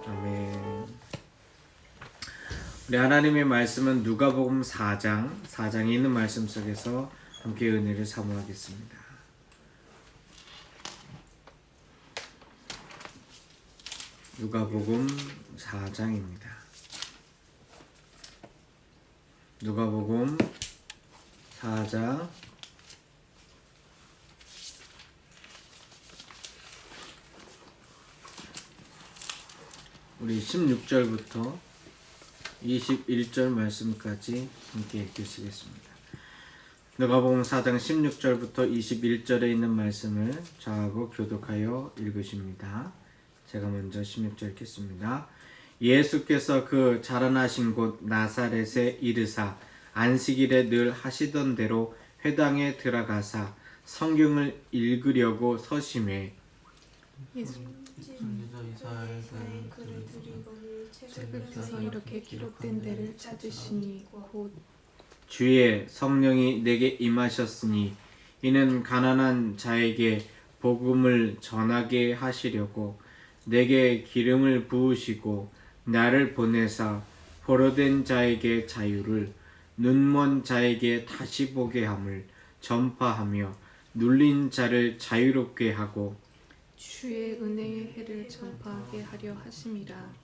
아멘. 우리 하나님의 말씀은 누가복음 4장에 있는 말씀 속에서 함께 은혜를 사모하겠습니다. 누가복음 4장입니다. 누가복음 4장 우리 16절부터 21절 말씀까지 함께 읽겠습니다. 누가복음 4장 16절부터 21절에 있는 말씀을 저하고 교독하여 읽으십니다. 제가 먼저 16절 읽겠습니다. 예수께서 그 자라나신 곳 나사렛에 이르사 안식일에 늘 하시던 대로 회당에 들어가사 성경을 읽으려고 서심해 책에서 이렇게 기록된 데를 찾으시니 곧 주의 성령이 내게 임하셨으니 이는 가난한 자에게 복음을 전하게 하시려고 내게 기름을 부으시고 나를 보내사 포로된 자에게 자유를 눈먼 자에게 다시 보게 함을 전파하며 눌린 자를 자유롭게 하고 주의 은혜의 해를 전파하게 하려 하심이라.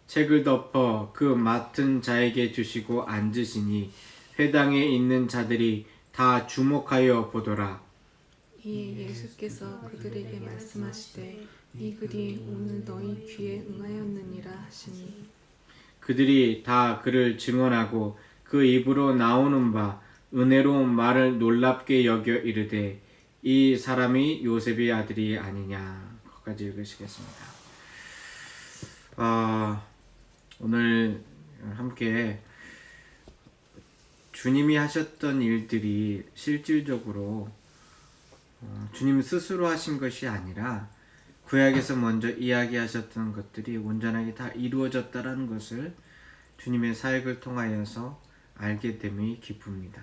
책을 덮어 그 맡은 자에게 주시고 앉으시니 회당에 있는 자들이 다 주목하여 보더라. 이에 예수께서 그들에게 말씀하시되 이 글이 오늘 너희 귀에 응하였느니라 하시니 그들이 다 그를 증언하고 그 입으로 나오는 바 은혜로운 말을 놀랍게 여겨 이르되 이 사람이 요셉의 아들이 아니냐. 거기까지 읽으시겠습니다. 오늘 함께 주님이 하셨던 일들이 실질적으로 주님 스스로 하신 것이 아니라 구약에서 먼저 이야기하셨던 것들이 온전하게 다 이루어졌다라는 것을 주님의 사역을 통하여서 알게 됨이 기쁩니다.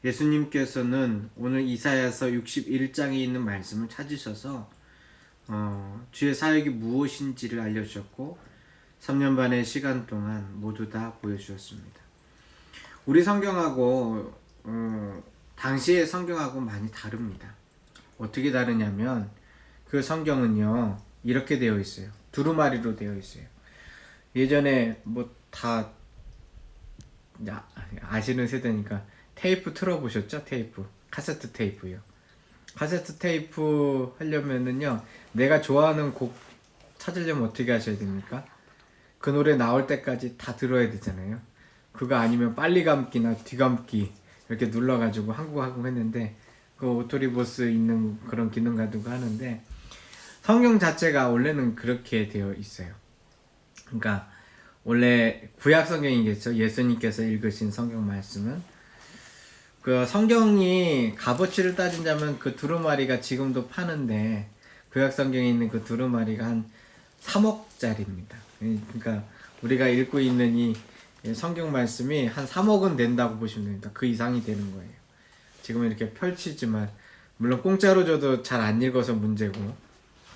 예수님께서는 오늘 이사야서 61장에 있는 말씀을 찾으셔서 주의 사역이 무엇인지를 알려주셨고 3년 반의 시간 동안 모두 다 보여주셨습니다. 우리 성경하고 당시의 성경하고 많이 다릅니다. 어떻게 다르냐면 그 성경은요 이렇게 되어 있어요. 두루마리로 되어 있어요. 예전에 뭐 다 아시는 세대니까 테이프 틀어보셨죠? 테이프, 카세트 테이프요. 카세트 테이프 하려면은요 내가 좋아하는 곡 찾으려면 어떻게 하셔야 됩니까? 그 노래 나올 때까지 다 들어야 되잖아요. 그거 아니면 빨리 감기나 뒤감기 이렇게 눌러가지고 한국 했는데 그 오토리보스 있는 그런 기능 가지고 하는데 성경 자체가 원래는 그렇게 되어 있어요. 그러니까 원래 구약 성경이겠죠. 예수님께서 읽으신 성경 말씀은 그 성경이 값어치를 따진다면 그 두루마리가 지금도 파는데 구약 성경에 있는 그 두루마리가 한 3억짜리입니다. 그러니까 우리가 읽고 있는 이 성경 말씀이 한 3억은 된다고 보시면 됩니다. 그 이상이 되는 거예요. 지금 이렇게 펼치지만 물론 공짜로 줘도 잘 안 읽어서 문제고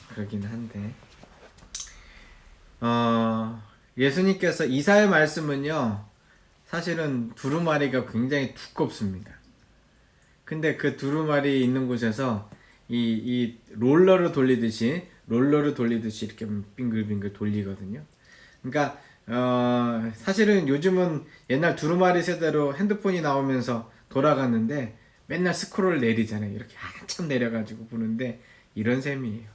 그러긴 한데 예수님께서 이사야 말씀은요 사실은 두루마리가 굉장히 두껍습니다. 근데 그 두루마리 있는 곳에서 이 롤러를 돌리듯이 이렇게 빙글빙글 돌리거든요. 그러니까 사실은 요즘은 옛날 두루마리 세대로 핸드폰이 나오면서 돌아갔는데 맨날 스크롤 내리잖아요. 이렇게 한참 내려가지고 보는데 이런 셈이에요.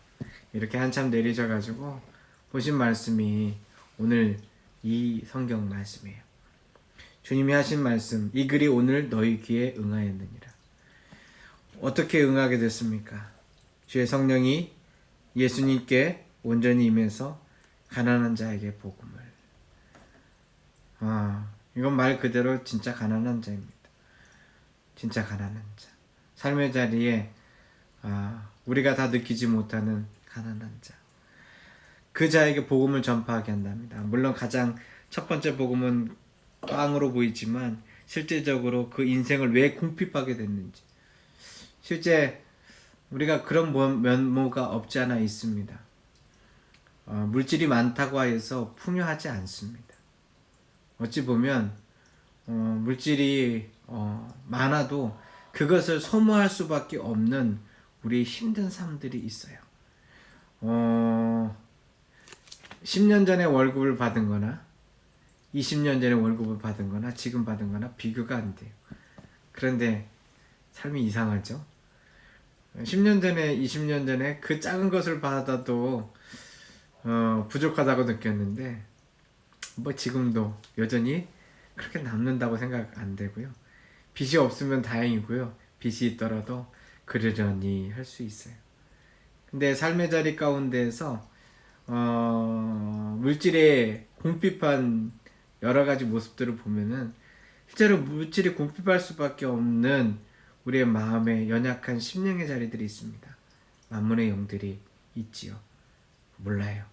이렇게 한참 내리셔가지고 보신 말씀이 오늘 이 성경 말씀이에요. 주님이 하신 말씀, 이 글이 오늘 너희 귀에 응하였느니라. 어떻게 응하게 됐습니까? 주의 성령이 예수님께 온전히 임해서 가난한 자에게 복음을. 이건 말 그대로 진짜 가난한 자입니다. 진짜 가난한 자. 삶의 자리에 우리가 다 느끼지 못하는 가난한 자. 그 자에게 복음을 전파하게 한답니다. 물론 가장 첫 번째 복음은 빵으로 보이지만 실제적으로 그 인생을 왜 궁핍하게 됐는지 실제 우리가 그런 면모가 없지 않아 있습니다. 물질이 많다고 하여서 풍요하지 않습니다. 어찌 보면 물질이 많아도 그것을 소모할 수밖에 없는 우리 힘든 삶들이 있어요. 10년 전에 월급을 받은 거나 20년 전에 월급을 받은 거나 지금 받은 거나 비교가 안 돼요. 그런데 삶이 이상하죠. 10년 전에 20년 전에 그 작은 것을 받아도 부족하다고 느꼈는데 뭐 지금도 여전히 그렇게 남는다고 생각 안 되고요. 빚이 없으면 다행이고요. 빚이 있더라도 그러려니 할 수 있어요. 근데 삶의 자리 가운데에서 물질의 궁핍한 여러 가지 모습들을 보면은 실제로 물질이 궁핍할 수밖에 없는 우리의 마음에 연약한 심령의 자리들이 있습니다. 만문의 영들이 있지요. 몰라요.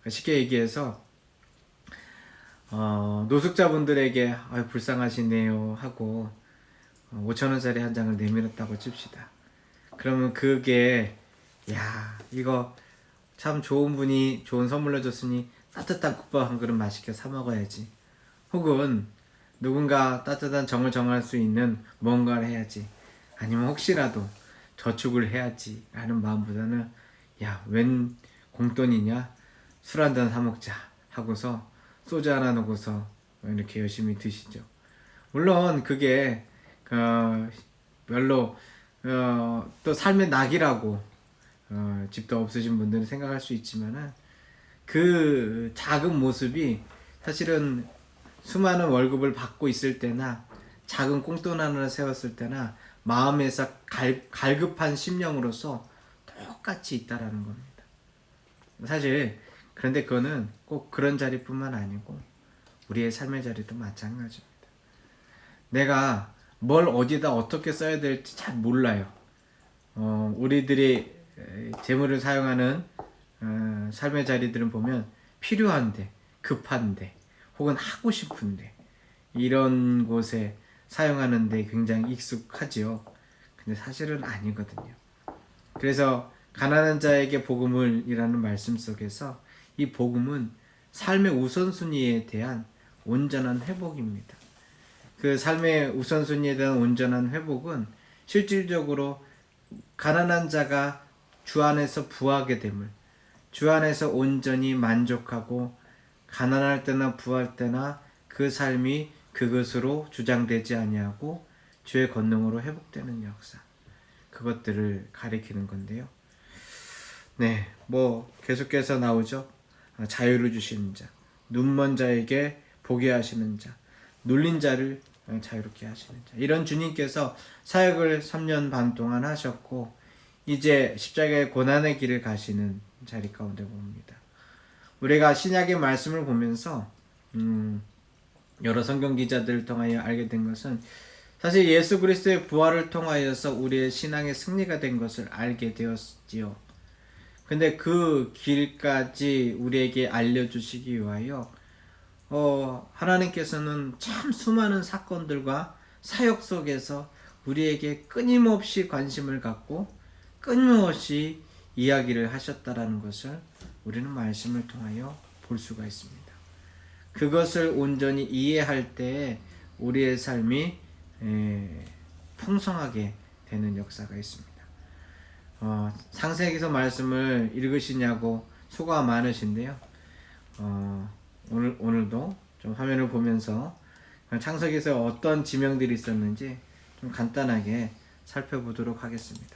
쉽게 얘기해서 노숙자분들에게 불쌍하시네요 하고 5,000원짜리 한 장을 내밀었다고 칩시다. 그러면 그게 야 이거 참 좋은 분이 좋은 선물로 줬으니 따뜻한 국밥 한 그릇 맛있게 사 먹어야지. 혹은 누군가 따뜻한 정을 정할 수 있는 뭔가를 해야지. 아니면 혹시라도 저축을 해야지 라는 마음보다는 야 웬 공돈이냐 술 한잔 사 먹자 하고서 소주 하나 놓고서 이렇게 열심히 드시죠. 물론 그게 별로 또 삶의 낙이라고 집도 없으신 분들은 생각할 수 있지만은 그 작은 모습이 사실은 수많은 월급을 받고 있을 때나 작은 꽁돈 하나를 세웠을 때나 마음에서 갈급한 심령으로서 똑같이 있다라는 겁니다. 사실 그런데 그거는 꼭 그런 자리뿐만 아니고 우리의 삶의 자리도 마찬가지입니다. 내가 뭘 어디다 어떻게 써야 될지 잘 몰라요. 우리들이 재물을 사용하는 삶의 자리들은 보면 필요한데, 급한데, 혹은 하고 싶은데 이런 곳에 사용하는데 굉장히 익숙하지요. 근데 사실은 아니거든요. 그래서 가난한 자에게 복음을 이라는 말씀 속에서 이 복음은 삶의 우선순위에 대한 온전한 회복입니다. 그 삶의 우선순위에 대한 온전한 회복은 실질적으로 가난한 자가 주 안에서 부하게 됨을, 주 안에서 온전히 만족하고 가난할 때나 부할 때나 그 삶이 그것으로 주장되지 아니하고 주의 권능으로 회복되는 역사, 그것들을 가리키는 건데요. 네, 뭐 계속해서 나오죠. 자유를 주시는 자, 눈먼 자에게 보게 하시는 자, 눌린 자를 자유롭게 하시는 자. 이런 주님께서 사역을 3년 반 동안 하셨고 이제 십자가의 고난의 길을 가시는 자리 가운데 봅니다. 우리가 신약의 말씀을 보면서 여러 성경 기자들을 통하여 알게 된 것은 사실 예수 그리스도의 부활을 통하여서 우리의 신앙의 승리가 된 것을 알게 되었지요. 근데 그 길까지 우리에게 알려주시기 위하여 하나님께서는 참 수많은 사건들과 사역 속에서 우리에게 끊임없이 관심을 갖고 끊임없이 이야기를 하셨다라는 것을 우리는 말씀을 통하여 볼 수가 있습니다. 그것을 온전히 이해할 때 우리의 삶이 풍성하게 되는 역사가 있습니다. 창세기서 말씀을 읽으시냐고 수고가 많으신데요. 오늘도 좀 화면을 보면서 창세기서에 어떤 지명들이 있었는지 좀 간단하게 살펴보도록 하겠습니다.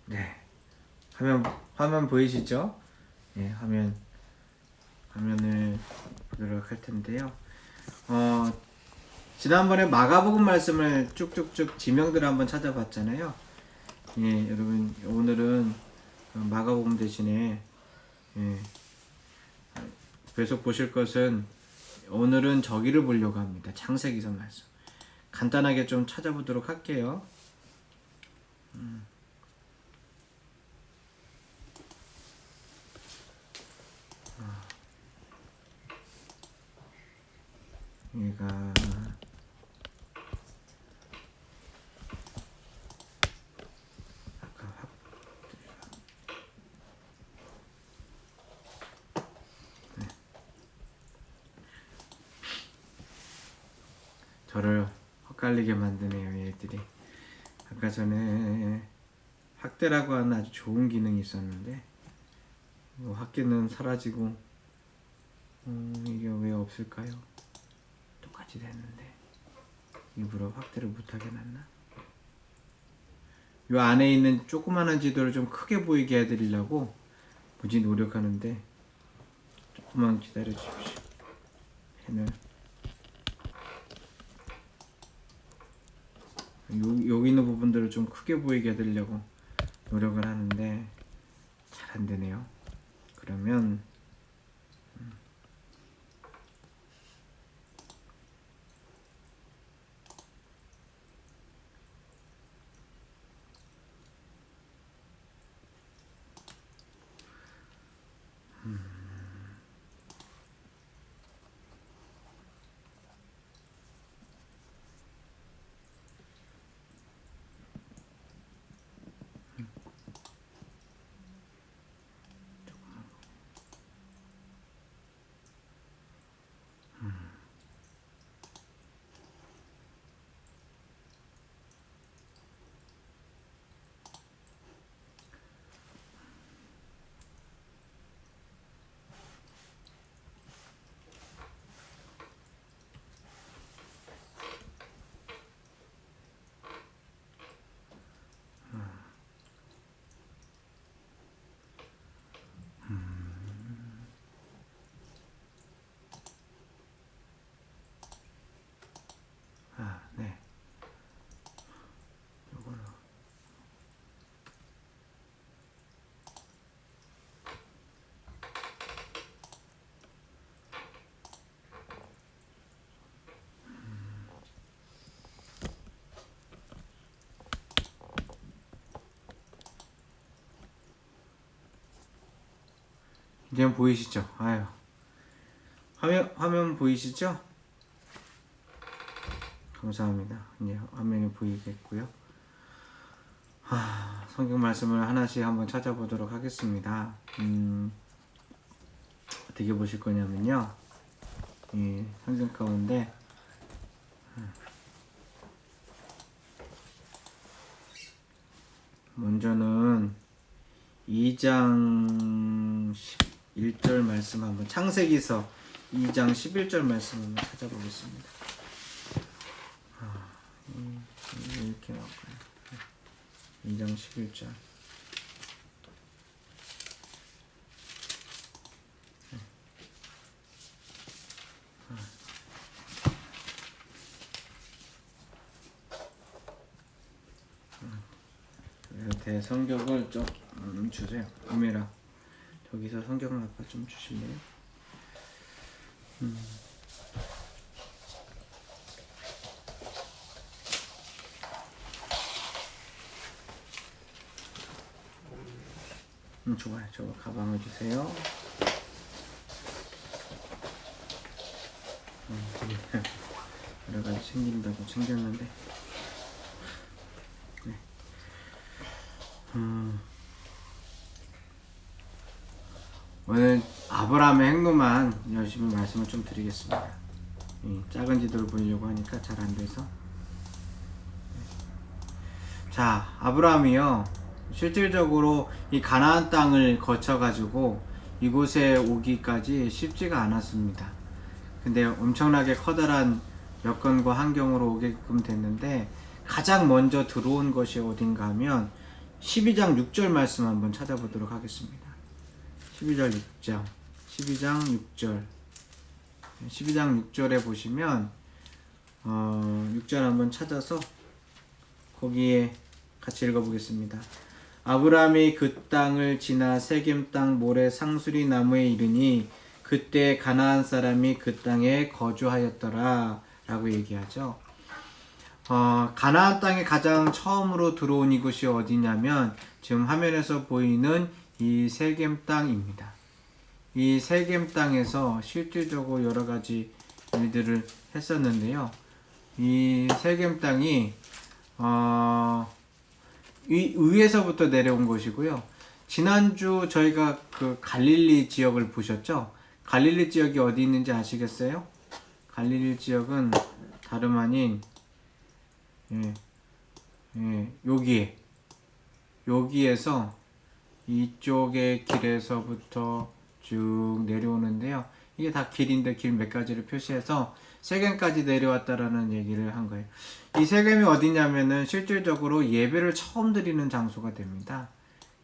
네, 화면 보이시죠? 네, 화면을 보도록 할 텐데요. 지난번에 마가복음 말씀을 쭉쭉쭉 지명들을 한번 찾아봤잖아요. 예, 여러분 오늘은 마가복음 대신에 계속 보실 것은 오늘은 저기를 보려고 합니다. 창세기서 말씀. 간단하게 좀 찾아보도록 할게요. 얘가 아까 저를 헛갈리게 만드네요, 얘들이. 아까 전에 확대라고 하는 아주 좋은 기능이 있었는데 확대는 사라지고 이게 왜 없을까요? 똑같이 됐는데 일부러 확대를 못하게 놨나? 요 안에 있는 조그마한 지도를 좀 크게 보이게 해드리려고 무지 노력하는데 조금만 기다려 주십시오. 펜을 여기 있는 부분들을 좀 크게 보이게 해드리려고 노력을 하는데 잘 안 되네요. 그러면 네. 요걸로 이제 보이시죠? 아유. 화면 보이시죠? 감사합니다. 이제 화면이 보이겠고요. 성경 말씀을 하나씩 한번 찾아보도록 하겠습니다. 어떻게 보실 거냐면요. 이 성경 가운데 먼저는 2장 11절 말씀 한번 창세기서 2장 11절 말씀 한번 찾아보겠습니다. 이렇게 나올까요? 2장 11절. 대 성경을 좀 주세요. 이메라 저기서 성경을 아까 좀 주실래요? 좋아요. 저 가방을 주세요. 여러 가지 챙긴다고 챙겼는데. 네. 오늘 아브라함의 행로만 열심히 말씀을 좀 드리겠습니다. 작은 지도를 보려고 하니까 잘 안 돼서. 자, 아브라함이요. 실질적으로 이 가나안 땅을 거쳐가지고 이곳에 오기까지 쉽지가 않았습니다. 근데 엄청나게 커다란 여건과 환경으로 오게끔 됐는데 가장 먼저 들어온 것이 어딘가 하면 12장 6절 말씀 한번 찾아보도록 하겠습니다. 12장 6절 12장 6절에 보시면 6절 한번 찾아서 거기에 같이 읽어보겠습니다. 아브라함이 그 땅을 지나 세겜 땅 모래 상수리 나무에 이르니 그때 가나안 사람이 그 땅에 거주하였더라 라고 얘기하죠. 가나안 땅에 가장 처음으로 들어온 이곳이 어디냐면 지금 화면에서 보이는 이 세겜 땅입니다. 이 세겜 땅에서 실질적으로 여러 가지 일들을 했었는데요. 이 세겜 땅이 위에서부터 내려온 것이고요. 지난주 저희가 그 갈릴리 지역을 보셨죠? 갈릴리 지역이 어디 있는지 아시겠어요? 갈릴리 지역은 다름 아닌 여기에서 이쪽의 길에서부터 쭉 내려오는데요. 이게 다 길인데 길 몇 가지를 표시해서 세겜까지 내려왔다라는 얘기를 한 거예요. 이 세겜이 어디냐면은 실질적으로 예배를 처음 드리는 장소가 됩니다.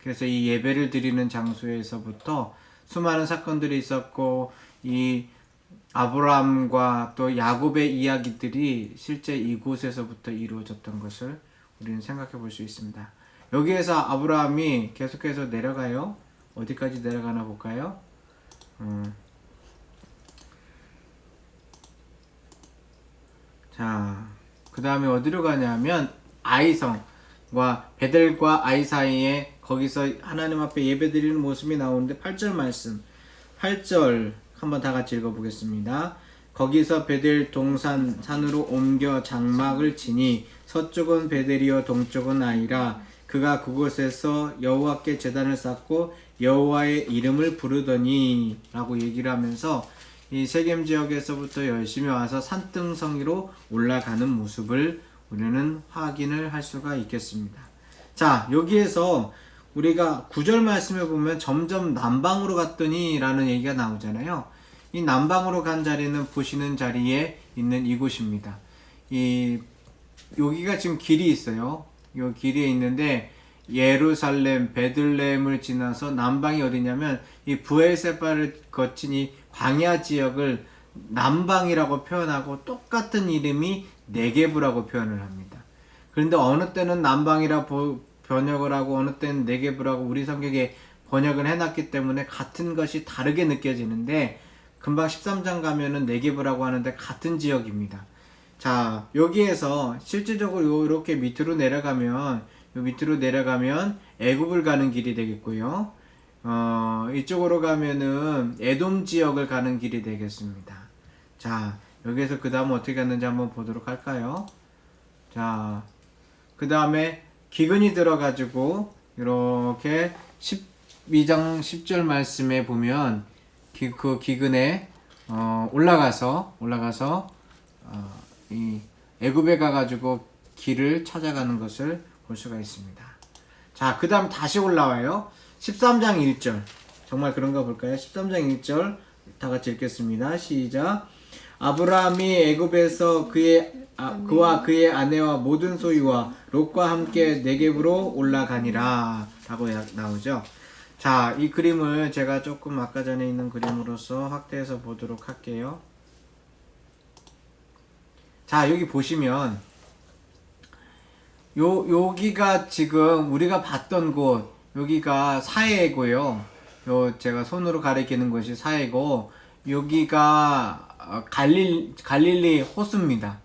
그래서 이 예배를 드리는 장소에서부터 수많은 사건들이 있었고, 이 아브라함과 또 야곱의 이야기들이 실제 이곳에서부터 이루어졌던 것을 우리는 생각해 볼 수 있습니다. 여기에서 아브라함이 계속해서 내려가요. 어디까지 내려가나 볼까요? 자, 그 다음에 어디로 가냐면 아이성과 베델과 아이 사이에 거기서 하나님 앞에 예배드리는 모습이 나오는데 8절 말씀, 8절 한번 다 같이 읽어보겠습니다. 거기서 베델 동산 산으로 옮겨 장막을 치니 서쪽은 베델이요 동쪽은 아이라. 그가 그곳에서 여호와께 제단을 쌓고 여호와의 이름을 부르더니 라고 얘기를 하면서 이 세겜 지역에서부터 열심히 와서 산등성이로 올라가는 모습을 우리는 확인을 할 수가 있겠습니다. 자, 여기에서 우리가 9절 말씀에 보면 점점 남방으로 갔더니 라는 얘기가 나오잖아요. 이 남방으로 간 자리는 보시는 자리에 있는 이곳입니다. 여기가 지금 길이 있어요. 이 길에 있는데 예루살렘, 베들레헴을 지나서 남방이 어디냐면 이 부엘세바를 거친 이 광야 지역을 남방이라고 표현하고 똑같은 이름이 네게브라고 표현을 합니다. 그런데 어느 때는 남방이라 번역을 하고 어느 때는 네게브라고 우리 성경에 번역을 해놨기 때문에 같은 것이 다르게 느껴지는데 금방 13장 가면은 네게브라고 하는데 같은 지역입니다. 자, 여기에서 실질적으로 이렇게 밑으로 내려가면 애굽을 가는 길이 되겠고요. 이쪽으로 가면은 에돔 지역을 가는 길이 되겠습니다. 자, 여기에서 그 다음 어떻게 갔는지 한번 보도록 할까요? 자, 그 다음에 기근이 들어가지고 이렇게 12장 10절 말씀에 보면 그 기근에 올라가서 이 애굽에 가가지고 길을 찾아가는 것을 볼 수가 있습니다. 자, 그 다음 다시 올라와요. 13장 1절. 정말 그런가 볼까요? 13장 1절 다 같이 읽겠습니다. 시작. 아브라함이 애굽에서 그와 그의 아내와 모든 소유와 롯과 함께 네겝으로 올라가니라 라고 나오죠. 자, 이 그림을 제가 조금 아까 전에 있는 그림으로서 확대해서 보도록 할게요. 자, 여기 보시면 여기가 지금 우리가 봤던 곳, 여기가 사해고요. 제가 손으로 가리키는 것이 사해고, 여기가 갈릴리 호수입니다.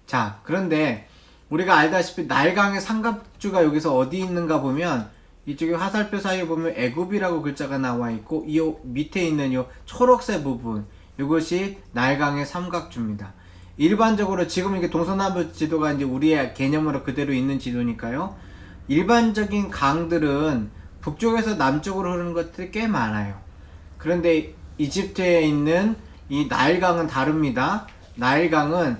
자, 그런데 우리가 알다시피 나일강의 삼각주가 여기서 어디 있는가 보면 이쪽에 화살표 사이에 보면 애굽이라고 글자가 나와 있고 이 밑에 있는 이 초록색 부분, 이것이 나일강의 삼각주입니다. 일반적으로 지금 이게 동서남북 지도가 이제 우리의 개념으로 그대로 있는 지도니까요. 일반적인 강들은 북쪽에서 남쪽으로 흐르는 것들이 꽤 많아요. 그런데 이집트에 있는 이 나일강은 다릅니다. 나일강은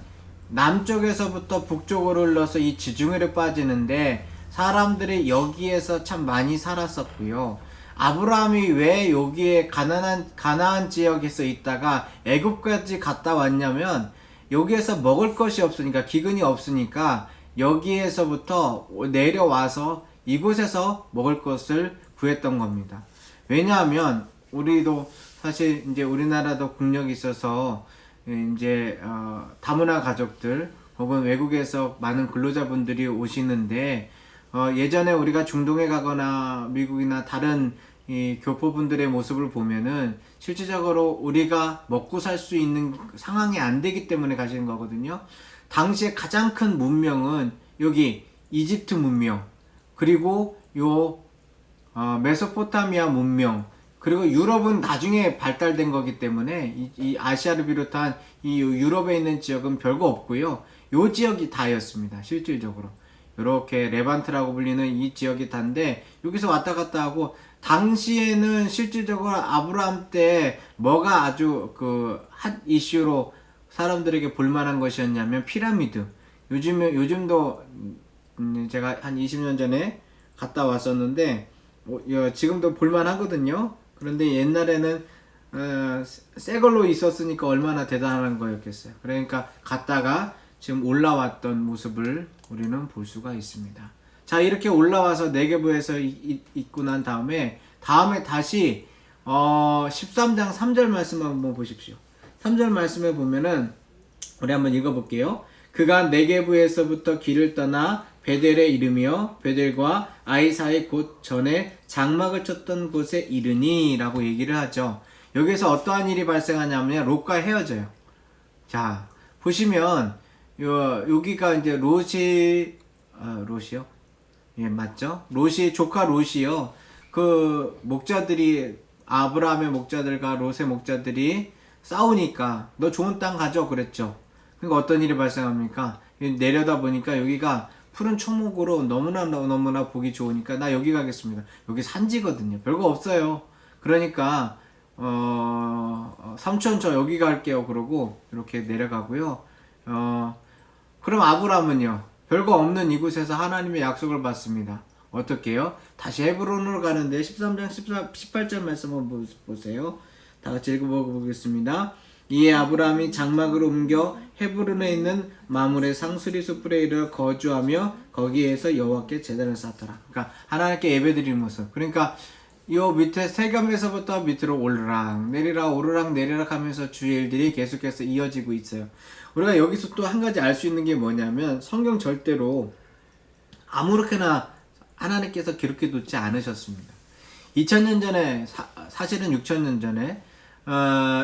남쪽에서부터 북쪽으로 흘러서 이 지중해로 빠지는데 사람들이 여기에서 참 많이 살았었고요. 아브라함이 왜 여기에 가나안 지역에서 있다가 애굽까지 갔다 왔냐면 여기에서 먹을 것이 없으니까, 기근이 없으니까 여기에서부터 내려와서 이곳에서 먹을 것을 구했던 겁니다. 왜냐하면 우리도 사실 이제 우리나라도 국력이 있어서 이제 다문화 가족들 혹은 외국에서 많은 근로자분들이 오시는데 예전에 우리가 중동에 가거나 미국이나 다른 이 교포분들의 모습을 보면은 실질적으로 우리가 먹고 살 수 있는 상황이 안 되기 때문에 가시는 거거든요. 당시에 가장 큰 문명은 여기 이집트 문명, 그리고 요 메소포타미아 문명, 그리고 유럽은 나중에 발달된 거기 때문에 이 아시아를 비롯한 이 유럽에 있는 지역은 별거 없고요. 요 지역이 다였습니다. 실질적으로 이렇게 레반트라고 불리는 이 지역이 다인데 여기서 왔다 갔다 하고, 당시에는 실질적으로 아브라함 때 뭐가 아주 그 핫 이슈로 사람들에게 볼만한 것이었냐면 피라미드. 요즘도 제가 한 20년 전에 갔다 왔었는데 지금도 볼만하거든요. 그런데 옛날에는 새 걸로 있었으니까 얼마나 대단한 거였겠어요. 그러니까 갔다가 지금 올라왔던 모습을 우리는 볼 수가 있습니다. 자, 이렇게 올라와서 네게브에서 있고 난 다음에 다시 13장 3절 말씀 한번 보십시오. 3절 말씀에 보면은 우리 한번 읽어볼게요. 그가 네게브에서부터 길을 떠나 베델에 이르며 베델과 아이 사이 곧 전에 장막을 쳤던 곳에 이르니 라고 얘기를 하죠. 여기서 어떠한 일이 발생하냐면 롯과 헤어져요. 자, 보시면 여기가 이제 롯이요? 예, 맞죠? 롯이 조카 롯이요. 그 목자들이 아브라함의 목자들과 롯의 목자들이 싸우니까 너 좋은 땅 가져 그랬죠. 그러니까 어떤 일이 발생합니까? 내려다 보니까 여기가 푸른 초목으로 너무나 보기 좋으니까 나 여기 가겠습니다. 여기 산지거든요. 별거 없어요. 그러니까 삼촌 저 여기 갈게요. 그러고 이렇게 내려가고요. 그럼 아브라함은요. 별거 없는 이곳에서 하나님의 약속을 받습니다. 어떻게 해요? 다시 헤브론으로 가는데 13장 18절 말씀 한번 보세요. 다 같이 읽어보겠습니다. 이에 아브라함이 장막으로 옮겨 헤브론에 있는 마물의 상수리 숲에 이르러 거주하며 거기에서 여호와께 제단을 쌓더라. 그러니까 하나님께 예배드리는 모습. 그러니까 요 밑에 세겜에서부터 밑으로 오르락 내리락 하면서 주의 일들이 계속해서 이어지고 있어요. 우리가 여기서 또 한 가지 알 수 있는 게 뭐냐면 성경 절대로 아무렇게나 하나님께서 기록해 놓지 않으셨습니다. 2000년 전에 사실은 6000년 전에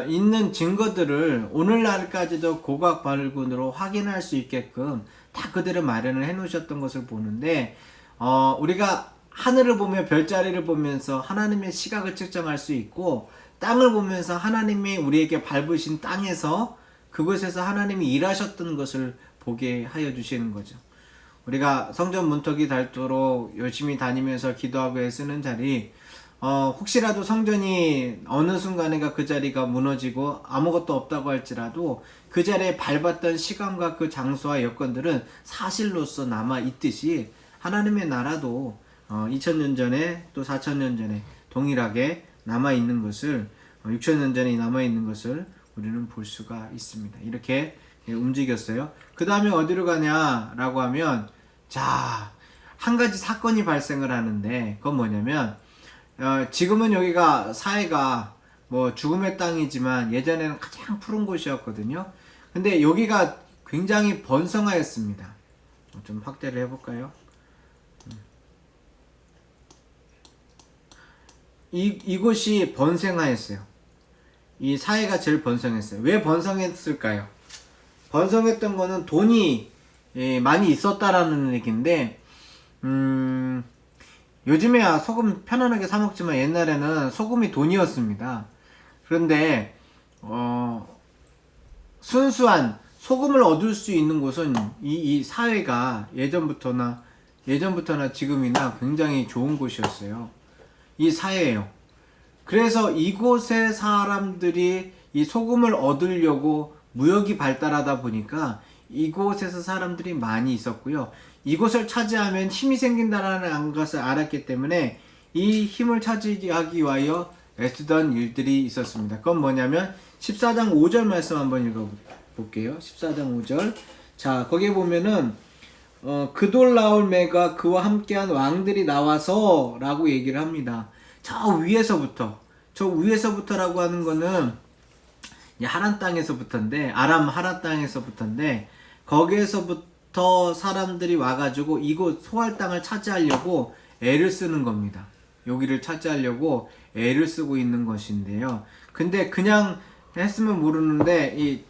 있는 증거들을 오늘날까지도 고각발군으로 확인할 수 있게끔 다 그대로 마련을 해 놓으셨던 것을 보는데 우리가 하늘을 보며 별자리를 보면서 하나님의 시각을 측정할 수 있고 땅을 보면서 하나님이 우리에게 밟으신 땅에서 그곳에서 하나님이 일하셨던 것을 보게 하여 주시는 거죠. 우리가 성전 문턱이 닳도록 열심히 다니면서 기도하고 애쓰는 자리 혹시라도 성전이 어느 순간에가 그 자리가 무너지고 아무것도 없다고 할지라도 그 자리에 밟았던 시간과 그 장소와 여건들은 사실로서 남아 있듯이 하나님의 나라도 2000년 전에 또 4000년 전에 동일하게 남아 있는 것을 6000년 전에 남아 있는 것을 우리는 볼 수가 있습니다. 이렇게 움직였어요. 그 다음에 어디로 가냐라고 하면 자, 한 가지 사건이 발생을 하는데 그건 뭐냐면 지금은 여기가 사해가 뭐 죽음의 땅이지만 예전에는 가장 푸른 곳이었거든요. 근데 여기가 굉장히 번성하였습니다. 좀 확대를 해볼까요? 이곳이 번성하였어요. 이 사해가 제일 번성했어요. 왜 번성했을까요? 번성했던 거는 돈이 많이 있었다라는 얘기인데 요즘에야 소금 편안하게 사 먹지만 옛날에는 소금이 돈이었습니다. 그런데 순수한 소금을 얻을 수 있는 곳은 이 사회가 예전부터나 지금이나 굉장히 좋은 곳이었어요. 이 사회예요. 그래서 이곳의 사람들이 이 소금을 얻으려고 무역이 발달하다 보니까 이곳에서 사람들이 많이 있었고요. 이곳을 차지하면 힘이 생긴다라는 것을 알았기 때문에 이 힘을 차지하기 위하여 애쓰던 일들이 있었습니다. 그건 뭐냐면 14장 5절 말씀 한번 읽어볼게요. 14장 5절. 자, 거기에 보면은 그돌라올메가 그와 함께한 왕들이 나와서 라고 얘기를 합니다. 저 위에서부터라고 하는 거는 하란 땅에서부터인데 아람 하란 땅에서부터인데 거기에서부터 사람들이 와가지고 이곳 소할 땅을 차지하려고 애를 쓰는 겁니다. 여기를 차지하려고 애를 쓰고 있는 것인데요. 근데 그냥 했으면 모르는데 이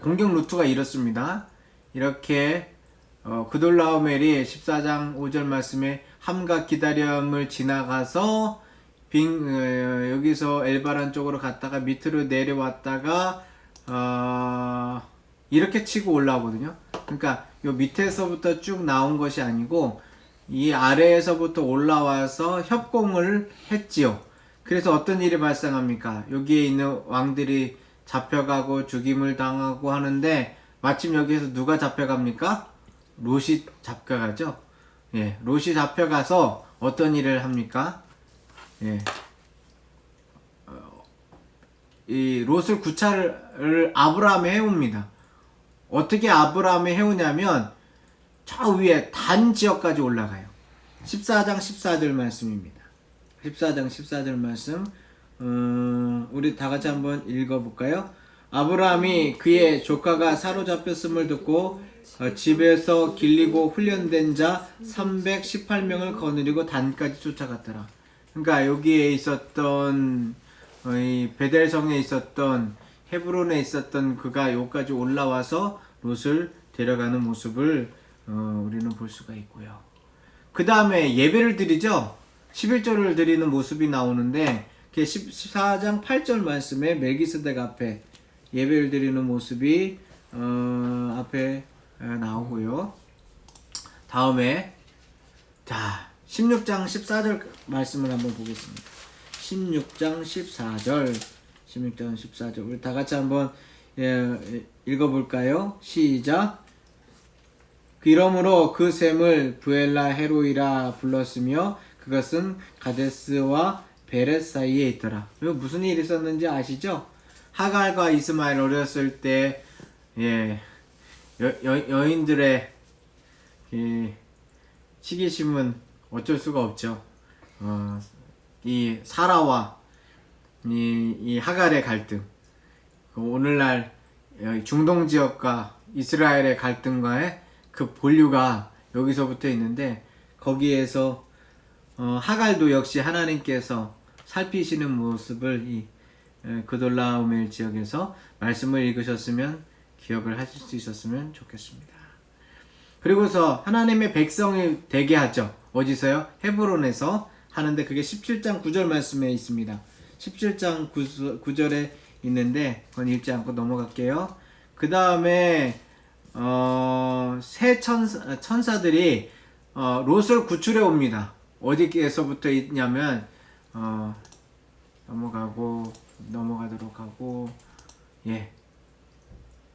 공격 루트가 이렇습니다. 이렇게 그돌라오멜이 14장 5절 말씀에 함과 기다림을 지나가서 여기서 엘바란 쪽으로 갔다가 밑으로 내려왔다가 이렇게 치고 올라오거든요. 그러니까 요 밑에서부터 쭉 나온 것이 아니고 이 아래에서부터 올라와서 협공을 했지요. 그래서 어떤 일이 발생합니까? 여기에 있는 왕들이 잡혀가고 죽임을 당하고 하는데 마침 여기에서 누가 잡혀갑니까? 롯이 잡혀가죠. 예, 롯이 잡혀가서 어떤 일을 합니까? 예, 이 롯을 구차를 아브라함이 해옵니다. 어떻게 아브라함이 해오냐면 저 위에 단 지역까지 올라가요. 14장 14절 말씀입니다. 14장 14절 말씀 우리 다 같이 한번 읽어볼까요? 아브라함이 그의 조카가 사로잡혔음을 듣고 집에서 길리고 훈련된 자 318명을 거느리고 단까지 쫓아갔더라. 그러니까 여기에 있었던 이 베델성에 있었던 헤브론에 있었던 그가 여기까지 올라와서 롯을 데려가는 모습을 우리는 볼 수가 있고요. 그 다음에 예배를 드리죠. 11조를 드리는 모습이 나오는데 14장 8절 말씀에 멜기세덱 앞에 예배를 드리는 모습이 앞에 나오고요. 다음에 자 16장 14절 말씀을 한번 보겠습니다. 16장 14절 우리 다 같이 한번 읽어볼까요? 시작. 이러므로 그 셈을 부엘라 헤로이라 불렀으며 그것은 가데스와 베렛 사이에 있더라. 이거 무슨 일이 있었는지 아시죠? 하갈과 이스마엘 어렸을 때 여인들의 시기심은 어쩔 수가 없죠. 이 사라와 이 하갈의 갈등, 오늘날 중동 지역과 이스라엘의 갈등과의 그 본류가 여기서부터 있는데 거기에서 하갈도 역시 하나님께서 살피시는 모습을 이 그돌라오멜 지역에서 말씀을 읽으셨으면 기억을 하실 수 있었으면 좋겠습니다. 그리고서 하나님의 백성이 되게 하죠. 어디서요? 헤브론에서 하는데 그게 17장 9절 말씀에 있습니다. 17장 9절에 있는데 그건 읽지 않고 넘어갈게요. 그 다음에 새 천사들이 롯을 구출해 옵니다. 어디에서부터 있냐면 넘어가도록 하고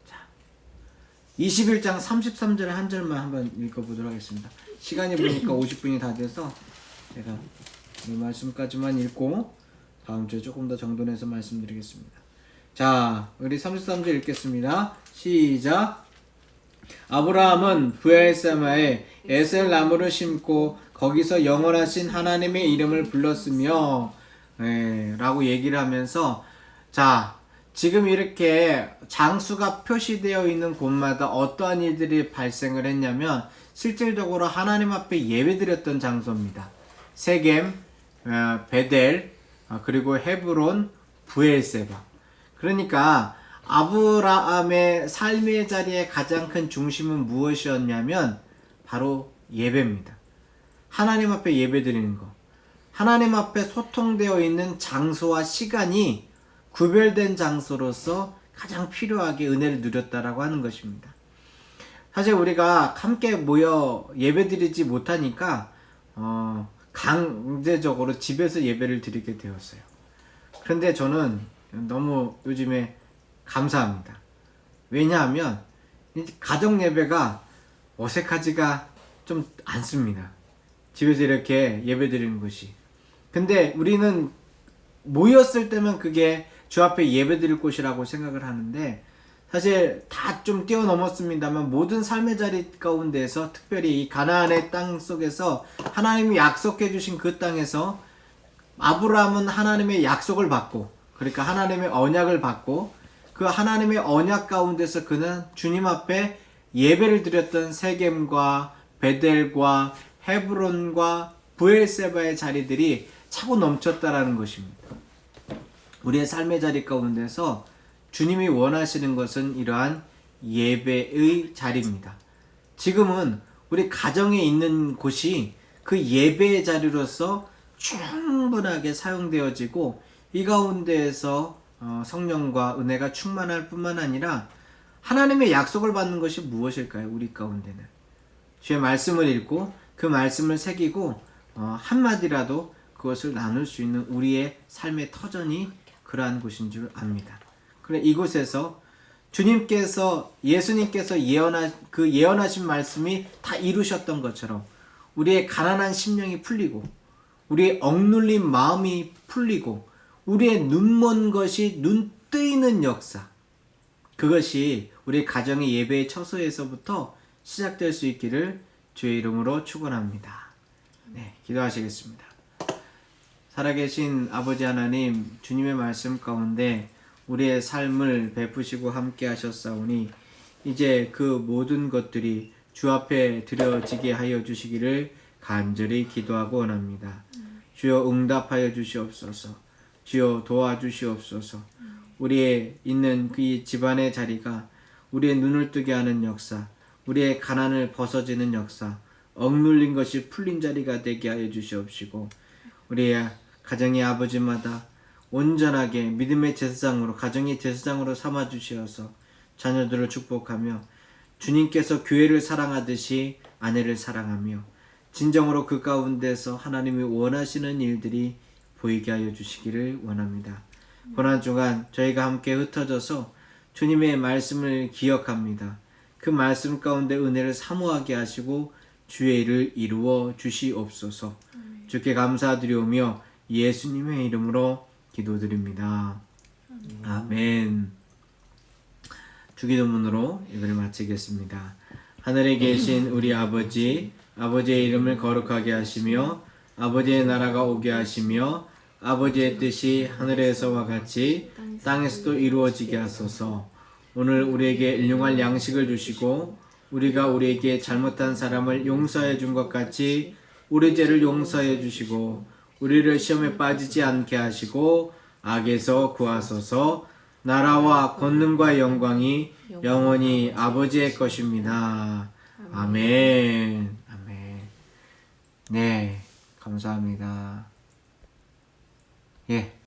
자 21장 33절의 한 절만 한번 읽어보도록 하겠습니다. 시간이 보니까 50분이 다 돼서 제가 이 말씀까지만 읽고 다음 주에 조금 더 정돈해서 말씀드리겠습니다. 자, 우리 33절 읽겠습니다. 시작. 아브라함은 브엘세마에 에셀 나무를 심고 거기서 영원하신 하나님의 이름을 불렀으며 라고 얘기를 하면서 자, 지금 이렇게 장수가 표시되어 있는 곳마다 어떠한 일들이 발생을 했냐면 실질적으로 하나님 앞에 예배드렸던 장소입니다. 세겜, 베델, 그리고 헤브론, 브엘세바. 그러니까 아브라함의 삶의 자리의 가장 큰 중심은 무엇이었냐면 바로 예배입니다. 하나님 앞에 예배드리는 것. 하나님 앞에 소통되어 있는 장소와 시간이 구별된 장소로서 가장 필요하게 은혜를 누렸다라고 하는 것입니다. 사실 우리가 함께 모여 예배드리지 못하니까 강제적으로 집에서 예배를 드리게 되었어요. 그런데 저는 너무 요즘에 감사합니다. 왜냐하면 가정 예배가 어색하지가 좀 않습니다. 집에서 이렇게 예배 드리는 것이. 근데 우리는 모였을 때만 그게 주 앞에 예배 드릴 곳이라고 생각을 하는데 사실 다 좀 뛰어넘었습니다만 모든 삶의 자리 가운데서 특별히 이 가나안의 땅 속에서 하나님이 약속해 주신 그 땅에서 아브라함은 하나님의 약속을 받고 그러니까 하나님의 언약을 받고 그 하나님의 언약 가운데서 그는 주님 앞에 예배를 드렸던 세겜과 베델과 헤브론과 브엘세바의 자리들이 차고 넘쳤다라는 것입니다. 우리의 삶의 자리 가운데서 주님이 원하시는 것은 이러한 예배의 자리입니다. 지금은 우리 가정에 있는 곳이 그 예배의 자리로서 충분하게 사용되어지고 이 가운데에서 성령과 은혜가 충만할 뿐만 아니라 하나님의 약속을 받는 것이 무엇일까요? 우리 가운데는 주의 말씀을 읽고 그 말씀을 새기고 한마디라도 그것을 나눌 수 있는 우리의 삶의 터전이 그러한 곳인 줄 압니다. 그래 이곳에서 예수님께서 예언하신 말씀이 다 이루셨던 것처럼 우리의 가난한 심령이 풀리고 우리의 억눌린 마음이 풀리고 우리의 눈먼 것이 눈 뜨이는 역사, 그것이 우리 가정의 예배의 처소에서부터 시작될 수 있기를 주의 이름으로 축원합니다. 네, 기도하시겠습니다. 살아계신 아버지 하나님, 주님의 말씀 가운데 우리의 삶을 베푸시고 함께 하셨사오니 이제 그 모든 것들이 주 앞에 드려지게 하여 주시기를 간절히 기도하고 원합니다. 주여 응답하여 주시옵소서. 주여 도와주시옵소서. 우리의 있는 그 집안의 자리가 우리의 눈을 뜨게 하는 역사, 우리의 가난을 벗어지는 역사, 억눌린 것이 풀린 자리가 되게 하여 주시옵시고 우리의 가정의 아버지마다 온전하게 믿음의 제사장으로, 가정의 제사장으로 삼아 주시어서 자녀들을 축복하며 주님께서 교회를 사랑하듯이 아내를 사랑하며 진정으로 그 가운데서 하나님이 원하시는 일들이 보이게 하여 주시기를 원합니다. 고난주간 저희가 함께 흩어져서 주님의 말씀을 기억합니다. 그 말씀 가운데 은혜를 사모하게 하시고 주의 일을 이루어 주시옵소서. 주께 감사드리오며 예수님의 이름으로 기도드립니다. 아멘. 주기도문으로 예배를 마치겠습니다. 하늘에 계신 우리 아버지, 아버지의 이름을 거룩하게 하시며 아버지의 나라가 오게 하시며 아버지의 뜻이 하늘에서와 같이 땅에서도 이루어지게 하소서. 오늘 우리에게 일용할 양식을 주시고 우리가 우리에게 잘못한 사람을 용서해 준 것 같이 우리 죄를 용서해 주시고 우리를 시험에 빠지지 않게 하시고 악에서 구하소서. 나라와 권능과 영광이 영원히 아버지의 것입니다. 아멘. 아멘. 네, 감사합니다. 예.